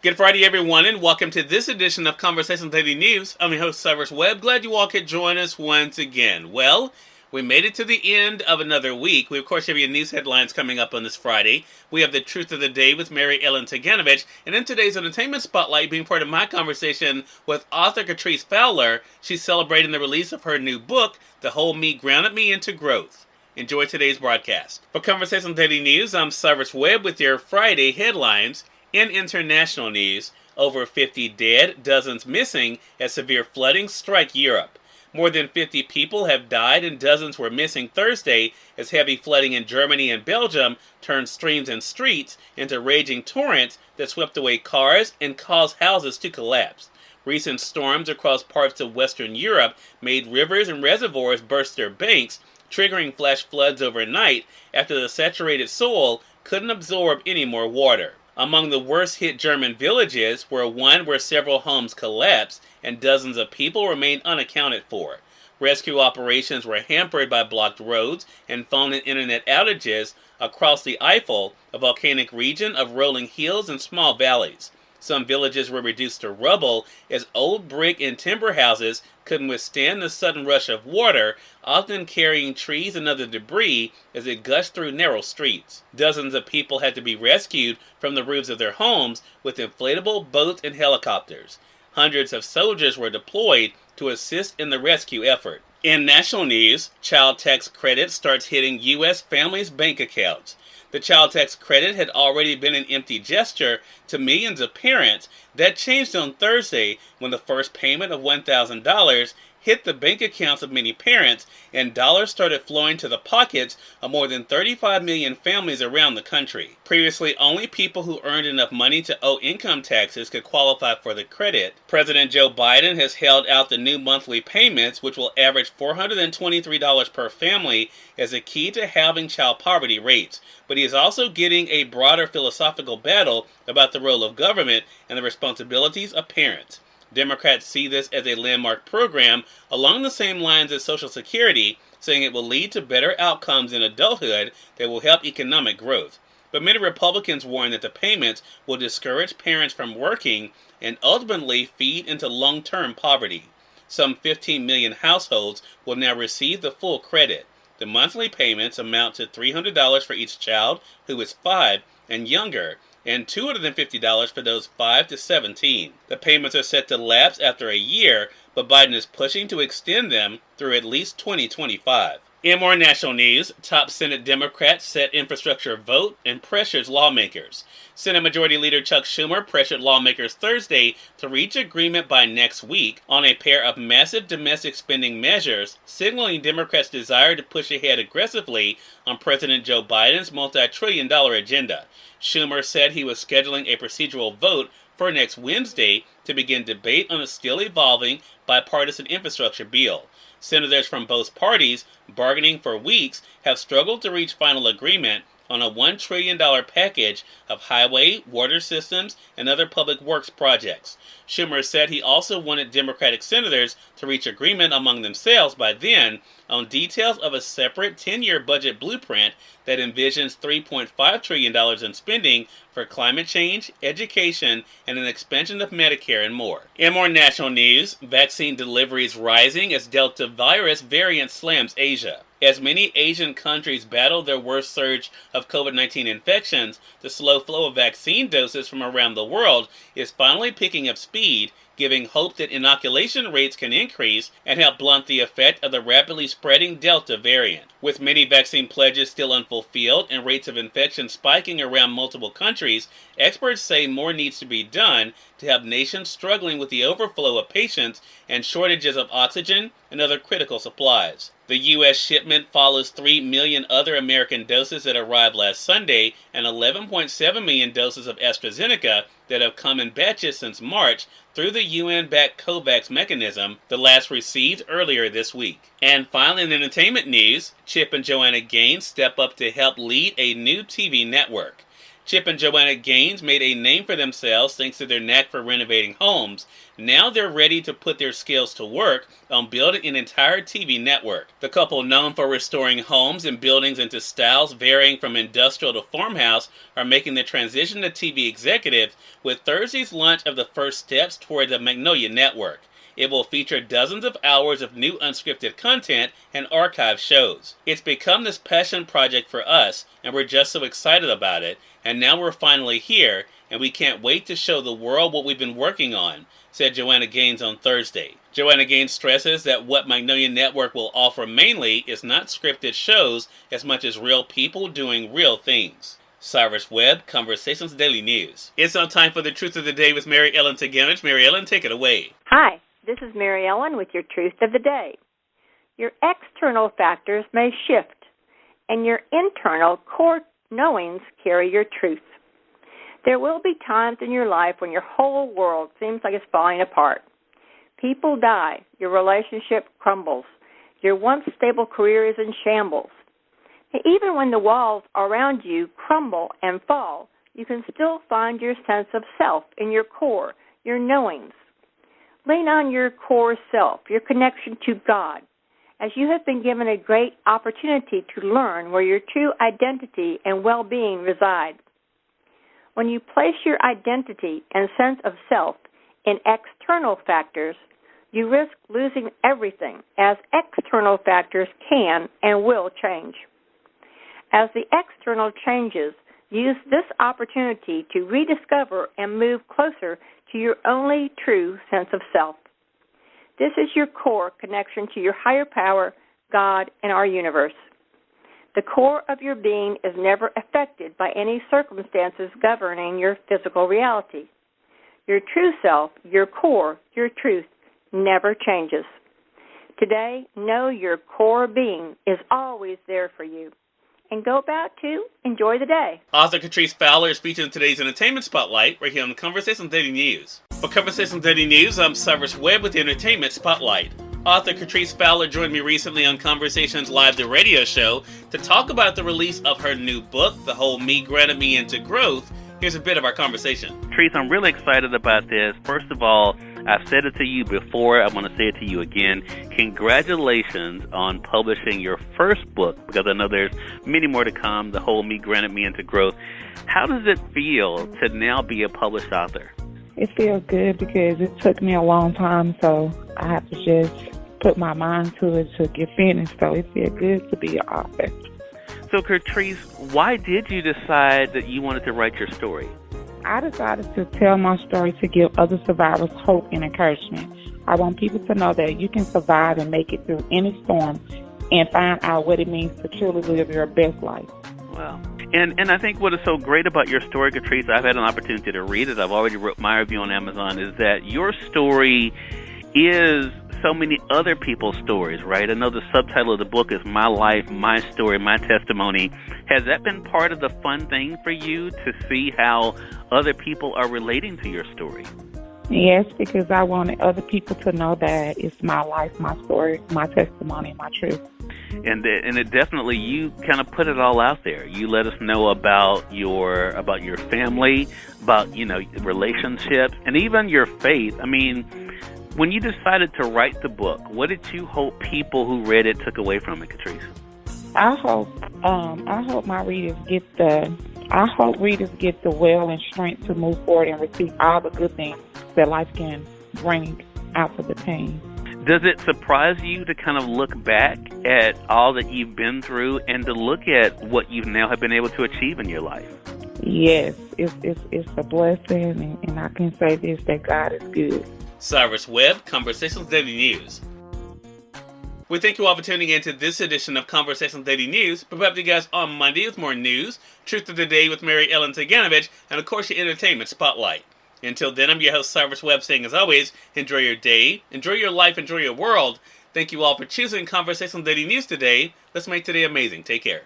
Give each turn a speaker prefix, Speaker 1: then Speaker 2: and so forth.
Speaker 1: Good Friday, everyone, and welcome to this edition of Conversation Daily News. I'm your host, Cyrus Webb. Glad you all could join us once again. Well, we made it to the end of another week. We, of course, have your news headlines coming up on this Friday. We have the Truth of the Day with Mary Ellen Ciganovich, and in today's Entertainment Spotlight, being part of my conversation with author Katrece Fowler, she's celebrating the release of her new book, The Whole Me Grounded Me into Growth. Enjoy today's broadcast. For Conversation Daily News, I'm Cyrus Webb with your Friday headlines. In international news, over 50 dead, dozens missing as severe flooding strike Europe. More than 50 people have died and dozens were missing Thursday as heavy flooding in Germany and Belgium turned streams and streets into raging torrents that swept away cars and caused houses to collapse. Recent storms across parts of Western Europe made rivers and reservoirs burst their banks, triggering flash floods overnight after the saturated soil couldn't absorb any more water. Among the worst-hit German villages were one where several homes collapsed and dozens of people remained unaccounted for. Rescue operations were hampered by blocked roads and phone and internet outages across the Eifel, a volcanic region of rolling hills and small valleys. Some villages were reduced to rubble as old brick and timber houses couldn't withstand the sudden rush of water, often carrying trees and other debris as it gushed through narrow streets. Dozens of people had to be rescued from the roofs of their homes with inflatable boats and helicopters. Hundreds of soldiers were deployed to assist in the rescue effort. In national news, child tax credit starts hitting U.S. families' bank accounts. The child tax credit had already been an empty gesture to millions of parents. That changed on Thursday when the first payment of $1,000 hit the bank accounts of many parents and dollars started flowing to the pockets of more than 35 million families around the country. Previously, only people who earned enough money to owe income taxes could qualify for the credit. President Joe Biden has held out the new monthly payments, which will average $423 per family, as a key to halving child poverty rates. But he is also getting a broader philosophical battle about the role of government and the responsibilities of parents. Democrats see this as a landmark program along the same lines as Social Security, saying it will lead to better outcomes in adulthood that will help economic growth. But many Republicans warn that the payments will discourage parents from working and ultimately feed into long-term poverty. Some 15 million households will now receive the full credit. The monthly payments amount to $300 for each child who is 5 and younger, and $250 for those 5 to 17. The payments are set to lapse after a year, but Biden is pushing to extend them through at least 2025. In more national news, top Senate Democrats set infrastructure vote and pressures lawmakers. Senate Majority Leader Chuck Schumer pressured lawmakers Thursday to reach agreement by next week on a pair of massive domestic spending measures, signaling Democrats' desire to push ahead aggressively on President Joe Biden's multi-trillion-dollar agenda. Schumer said he was scheduling a procedural vote for next Wednesday to begin debate on a still evolving bipartisan infrastructure bill. Senators from both parties, bargaining for weeks, have struggled to reach final agreement on a $1 trillion package of highway, water systems, and other public works projects. Schumer said he also wanted Democratic senators to reach agreement among themselves by then on details of a separate 10-year budget blueprint that envisions $3.5 trillion in spending for climate change, education, and an expansion of Medicare and more. In more national news, vaccine deliveries rising as Delta virus variant slams Asia. As many Asian countries battle their worst surge of COVID-19 infections, the slow flow of vaccine doses from around the world is finally picking up speed, giving hope that inoculation rates can increase and help blunt the effect of the rapidly spreading Delta variant. With many vaccine pledges still unfulfilled and rates of infection spiking around multiple countries, experts say more needs to be done to help nations struggling with the overflow of patients and shortages of oxygen and other critical supplies. The U.S. shipment follows 3 million other American doses that arrived last Sunday and 11.7 million doses of AstraZeneca that have come in batches since March through the UN-backed COVAX mechanism, the last received earlier this week. And finally, in entertainment news, Chip and Joanna Gaines step up to help lead a new TV network. Chip and Joanna Gaines made a name for themselves thanks to their knack for renovating homes. Now they're ready to put their skills to work on building an entire TV network. The couple, known for restoring homes and buildings into styles varying from industrial to farmhouse, are making the transition to TV executives with Thursday's launch of the first steps toward the Magnolia Network. It will feature dozens of hours of new unscripted content and archive shows. It's become this passion project for us, and we're just so excited about it. And now we're finally here, and we can't wait to show the world what we've been working on, said Joanna Gaines on Thursday. Joanna Gaines stresses that what Magnolia Network will offer mainly is not scripted shows as much as real people doing real things. Cyrus Webb, Conversations Daily News. It's now time for the Truth of the Day with Mary Ellen Ciganovich. Mary Ellen, take it away.
Speaker 2: Hi, this is Mary Ellen with your Truth of the Day. Your external factors may shift, and your internal core knowings carry your truth. There will be times in your life when your whole world seems like it's falling apart. People die, your relationship crumbles, your once stable career is in shambles. And even when the walls around you crumble and fall, you can still find your sense of self in your core, your knowings. Lean on your core self, your connection to God, as you have been given a great opportunity to learn where your true identity and well-being reside. When you place your identity and sense of self in external factors, you risk losing everything, as external factors can and will change. As the external changes, use this opportunity to rediscover and move closer to your only true sense of self. This is your core connection to your higher power, God, and our universe. The core of your being is never affected by any circumstances governing your physical reality. Your true self, your core, your truth, never changes. Today, know your core being is always there for you. And go about to enjoy the day.
Speaker 1: Author Katrece Fowler is featured in today's Entertainment Spotlight right here on the Conversations Daily News. For Conversations Daily News, I'm Cyrus Webb with the Entertainment Spotlight. Author Katrece Fowler joined me recently on Conversations Live, the radio show, to talk about the release of her new book, The Whole Me Granted Me Into Growth. Here's a bit of our conversation.
Speaker 3: Katrece, I'm really excited about this. First of all, I've said it to you before. I want to say it to you again. Congratulations on publishing your first book, because I know there's many more to come, The Whole Me Granted Me Into Growth. How does it feel to now be a published author?
Speaker 4: It feels good because it took me a long time, so I have to just put my mind to it to get finished. So it feels good to be an author.
Speaker 3: So, Katrece, why did you decide that you wanted to write your story?
Speaker 4: I decided to tell my story to give other survivors hope and encouragement. I want people to know that you can survive and make it through any storm and find out what it means to truly live your best life.
Speaker 3: Wow. And I think what is so great about your story, Katrece, I've had an opportunity to read it. I've already wrote my review on Amazon, is that your story is so many other people's stories, right? I know the subtitle of the book is My Life, My Story, My Testimony. Has that been part of the fun thing for you, to see how other people are relating to your story?
Speaker 4: Yes, because I wanted other people to know that it's my life, my story, my testimony, my truth.
Speaker 3: And it definitely, you kind of put it all out there. You let us know about your family, about, relationships, and even your faith. I mean, when you decided to write the book, what did you hope people who read it took away from it, Katrece?
Speaker 4: I hope my readers get the will and strength to move forward and receive all the good things that life can bring out of the pain.
Speaker 3: Does it surprise you to kind of look back at all that you've been through and to look at what you now have been able to achieve in your life?
Speaker 4: Yes, it's a blessing, and I can say this, that God is good.
Speaker 1: Cyrus Webb, Conversations Daily News. We thank you all for tuning in to this edition of Conversations Daily News. We'll be back to you guys on Monday with more news, Truth of the Day with Mary Ellen Ciganovich, and of course your Entertainment Spotlight. Until then, I'm your host, Cyrus Webb, saying as always, enjoy your day, enjoy your life, enjoy your world. Thank you all for choosing Conversations Daily News today. Let's make today amazing. Take care.